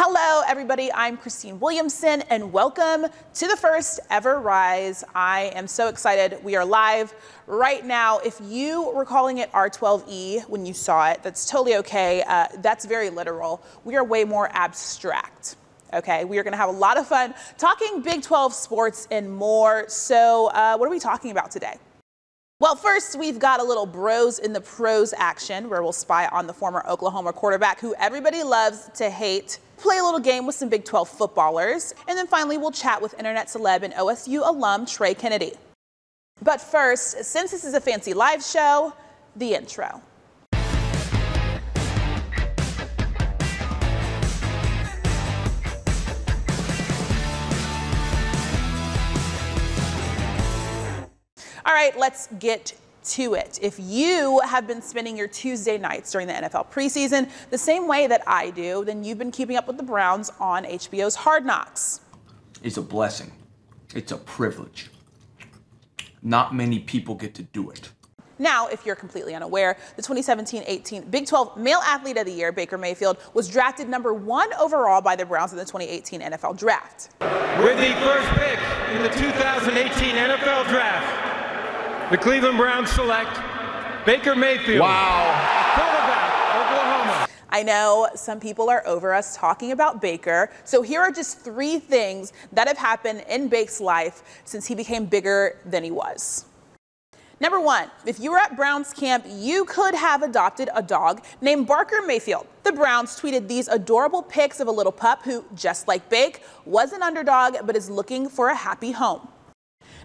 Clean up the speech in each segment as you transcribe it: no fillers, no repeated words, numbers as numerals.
Hello, everybody. I'm Christine Williamson, and welcome to the first ever Rise. I am so excited. We are live right now. If you were calling it R12E when you saw it, that's totally okay. That's very literal. We are way more abstract. Okay, we are going to have a lot of fun talking Big 12 sports and more. So what are we talking about today? Well, first, we've got a little Bros in the Pros action where we'll spy on the former Oklahoma quarterback who everybody loves to hate, play a little game with some Big 12 footballers, and then finally we'll chat with internet celeb and OSU alum Trey Kennedy. But first, since this is a fancy live show, the intro. All right, let's get to it. If you have been spending your Tuesday nights during the NFL preseason the same way that I do, then you've been keeping up with the Browns on HBO's Hard Knocks. It's a blessing. It's a privilege. Not many people get to do it. Now, if you're completely unaware, the 2017-18 Big 12 Male Athlete of the Year, Baker Mayfield, was drafted #1 overall by the Browns in the 2018 NFL Draft. With the first pick in the 2018 NFL Draft, the Cleveland Browns select Baker Mayfield. Wow. Quarterback, Oklahoma. I know some people are over us talking about Baker, so here are just 3 things that have happened in Bake's life since he became bigger than he was. Number 1, if you were at Browns camp, you could have adopted a dog named Barker Mayfield. The Browns tweeted these adorable pics of a little pup who, just like Bake, was an underdog but is looking for a happy home.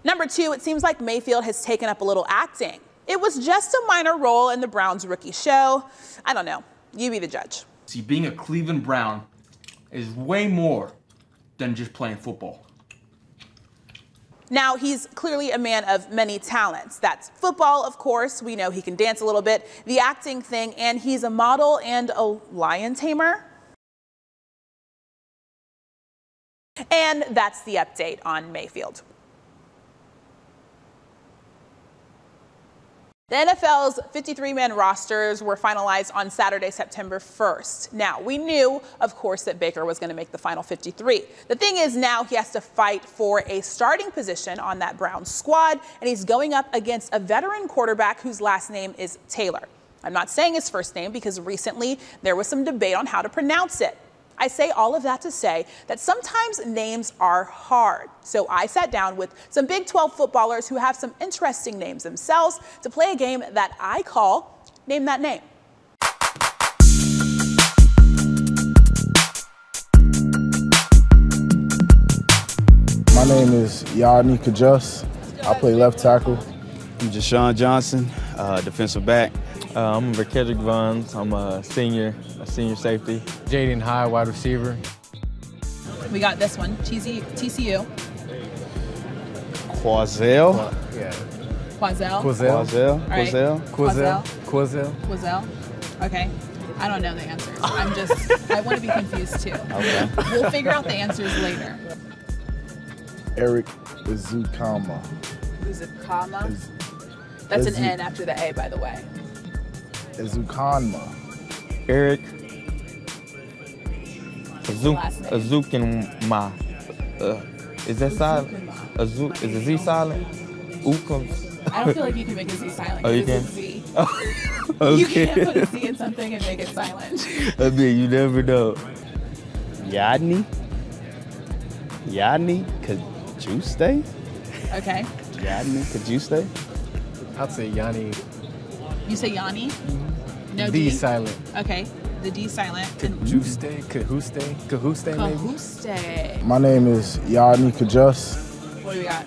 Number 2, it seems like Mayfield has taken up a little acting. It was just a minor role in the Browns rookie show. I don't know. You be the judge. See, being a Cleveland Brown is way more than just playing football. Now, he's clearly a man of many talents. That's football, of course. We know he can dance a little bit, the acting thing, and he's a model and a lion tamer. And that's the update on Mayfield. The NFL's 53-man rosters were finalized on Saturday, September 1st. Now, we knew, of course, that Baker was going to make the final 53. The thing is now he has to fight for a starting position on that Browns squad, and he's going up against a veteran quarterback whose last name is Taylor. I'm not saying his first name because recently there was some debate on how to pronounce it. I say all of that to say that sometimes names are hard. So I sat down with some Big 12 footballers who have some interesting names themselves to play a game that I call Name That Name. My name is Yardney Kajus. I play left tackle. I'm Jashawn Johnson, defensive back. I'm Kedrick Vons. I'm a senior safety. Jaden High, wide receiver. We got this one, TCU. Quazel. Quazel. Okay. I don't know the answers. I want to be confused too. Okay. We'll figure out the answers later. Eric Izukama. Izukama? That's an N after the A, by the way. Izukanma. Eric Azukinma. Is that silent? Is the Z silent? Ukums. I don't feel like you can make a Z silent. Oh, you can? It's a Z. Okay. You can't put a Z in something and make it silent. I mean, you never know. Yardney Kajuste? Okay. Yardney Kajuste? I'd say Yanni. You say Yanni? No D D? silent. Okay. The D silent. Kajuste, Kahuste maybe? Kahuste. My name is Yardney Kajus. What do we got?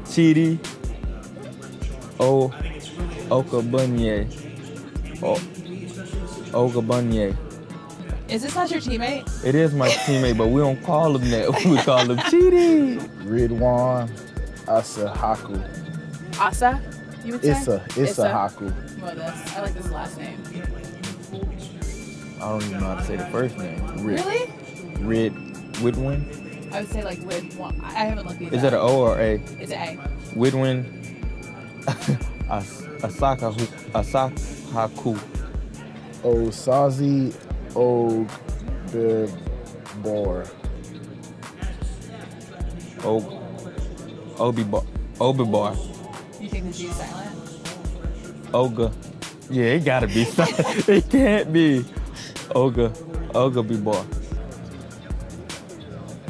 Chidi Okabunye. Okabunye. Is this not your teammate? It is my teammate, but we don't call him that. We call him Chidi. Ridwan Asahaku. Asa? You would say? Issa Haku. Well, I like this last name. I don't even know how to say the first name. Really? Widwin? I would say like Widwin. I haven't looked at that. Is that an O or A? It's an A. Widwin Asahaku. Osazi Obibor. Obibar. You think the G is silent? Olga. Yeah, it gotta be silent. It can't be. Olga Bibar.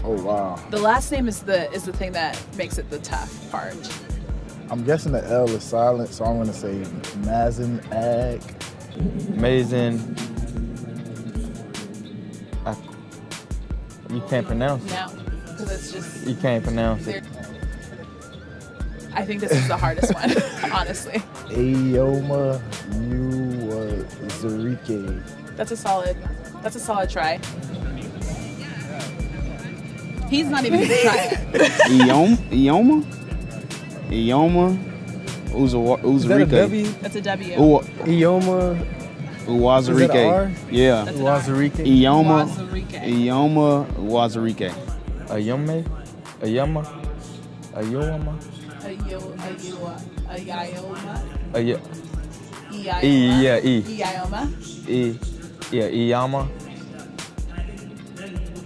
Oh, wow. The last name is the thing that makes it the tough part. I'm guessing the L is silent, so I'm going to say Mazin Ag. Amazing. You can't pronounce it. No, because it's just... You can't pronounce it. I think this is the hardest one, honestly. Ayoma Zarike. That's a solid try. He's not even gonna try it. Ioma Uzarike. That's a W. Ioma. Uwazarike. Is that an R? Yeah. That's an Wazarike. Ioma Wazarike. Uwazarike. Ayoma. Ayoma. Ayoma. Yeah, E. Ioma. Iyama.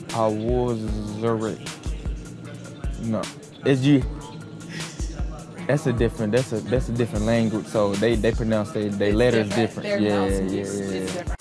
Awazarike. No. It's G. That's a different language. So they pronounce they letters different. Their Yeah. is different.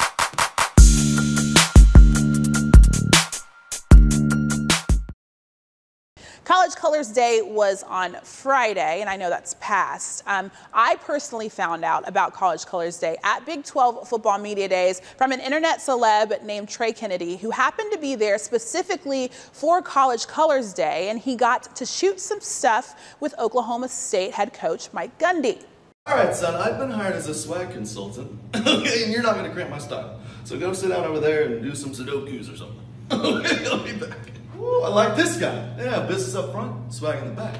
College Colors Day was on Friday, and I know that's past. I personally found out about College Colors Day at Big 12 Football Media Days from an internet celeb named Trey Kennedy, who happened to be there specifically for College Colors Day, and he got to shoot some stuff with Oklahoma State head coach Mike Gundy. All right, son, I've been hired as a swag consultant, okay, and you're not going to cramp my style. So go sit down over there and do some Sudokus or something. Okay, I'll be back. Ooh, I like this guy. Yeah, business up front, swag in the back.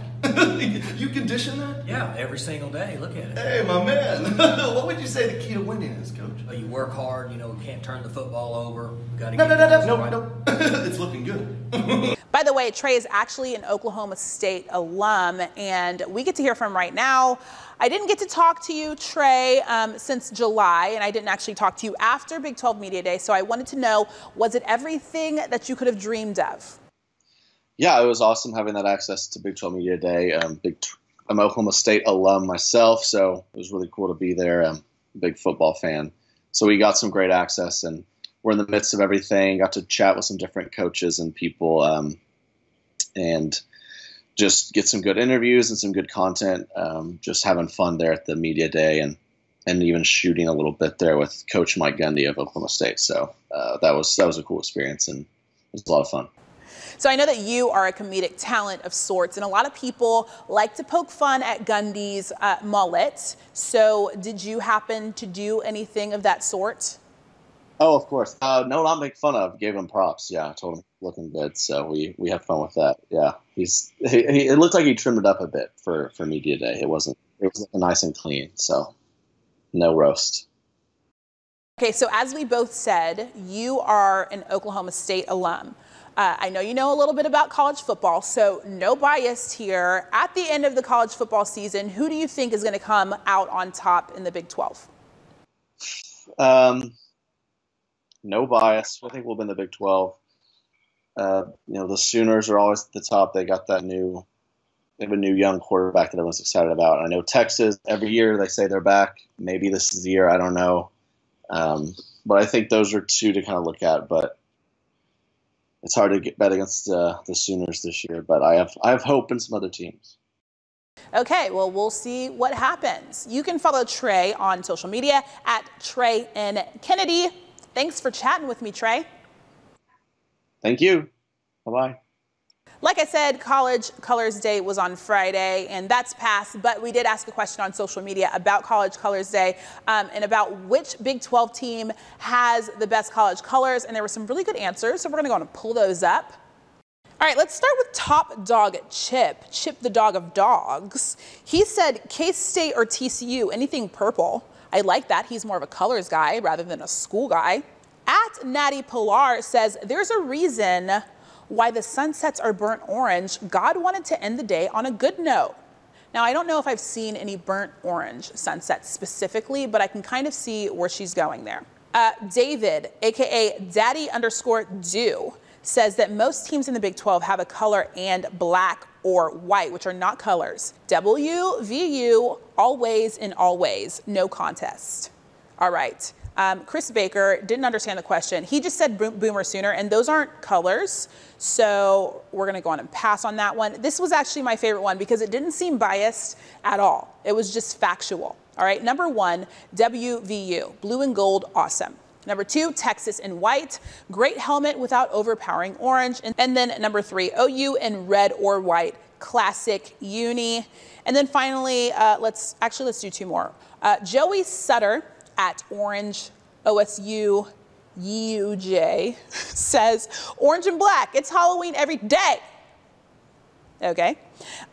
You condition that? Yeah, every single day. Look at it. Hey, my man. What would you say the key to winning is, Coach? Well, you work hard, you know, can't turn the football over. Got to No. right. It's looking good. By the way, Trey is actually an Oklahoma State alum, and we get to hear from him right now. I didn't get to talk to you, Trey, since July, and I didn't actually talk to you after Big 12 Media Day, so I wanted to know, was it everything that you could have dreamed of? Yeah, it was awesome having that access to Big 12 Media Day. I'm Oklahoma State alum myself, so it was really cool to be there. I'm a big football fan. So we got some great access, and we're in the midst of everything. Got to chat with some different coaches and people, and just get some good interviews and some good content. Just having fun there at the Media Day, and even shooting a little bit there with Coach Mike Gundy of Oklahoma State. So that was a cool experience, and it was a lot of fun. So I know that you are a comedic talent of sorts, and a lot of people like to poke fun at Gundy's mullet. So did you happen to do anything of that sort? Oh, of course. No, not make fun of. Gave him props. Yeah, I told him looking good. So we had fun with that. Yeah, it looked like he trimmed it up a bit for Media Day. It was nice and clean. So no roast. Okay, so as we both said, you are an Oklahoma State alum. I know you know a little bit about college football, so no bias here. At the end of the college football season, who do you think is going to come out on top in the Big 12? No bias. I think we'll be in the Big 12. The Sooners are always at the top. They got they have a new young quarterback that everyone's excited about. I know Texas, every year they say they're back. Maybe this is the year. I don't know. But I think those are two to kind of look at. But it's hard to bet against the Sooners this year, but I have hope in some other teams. Okay, well, we'll see what happens. You can follow Trey on social media at Trey N. Kennedy. Thanks for chatting with me, Trey. Thank you. Bye-bye. Like I said, College Colors Day was on Friday, and that's past, but we did ask a question on social media about College Colors Day and about which Big 12 team has the best college colors, and there were some really good answers, so we're going to go and pull those up. All right, let's start with top dog Chip the dog of dogs. He said K-State or TCU, anything purple. I like that. He's more of a colors guy rather than a school guy. At Natty Pilar says there's a reason why the sunsets are burnt orange. God wanted to end the day on a good note. Now, I don't know if I've seen any burnt orange sunsets specifically, but I can kind of see where she's going there. David, aka Daddy_Do, says that most teams in the Big 12 have a color and black or white, which are not colors. WVU, always and always, no contest. All right. Chris Baker didn't understand the question. He just said Boomer Sooner, and those aren't colors. So we're going to go on and pass on that one. This was actually my favorite one because it didn't seem biased at all. It was just factual. All right. Number 1, WVU, blue and gold, awesome. Number 2, Texas in white, great helmet without overpowering orange. And then number 3, OU in red or white, classic uni. And then finally, let's do 2 more. Joey Sutter at Orange OSU UJ says, orange and black, it's Halloween every day. Okay.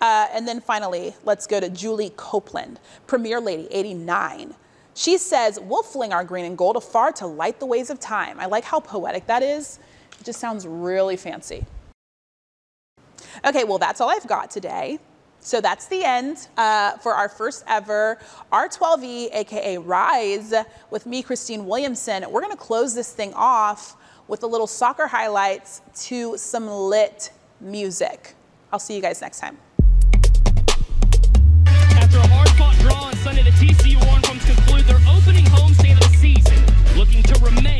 And then finally, let's go to Julie Copeland, Premier Lady 89. She says, we'll fling our green and gold afar to light the ways of time. I like how poetic that is. It just sounds really fancy. Okay, well, that's all I've got today. So that's the end for our first ever R12E, aka Rise, with me, Christine Williamson. We're gonna close this thing off with a little soccer highlights to some lit music. I'll see you guys next time. After a hard-fought draw on Sunday, the TCU Horned Frogs conclude their opening homestand of the season, looking to remain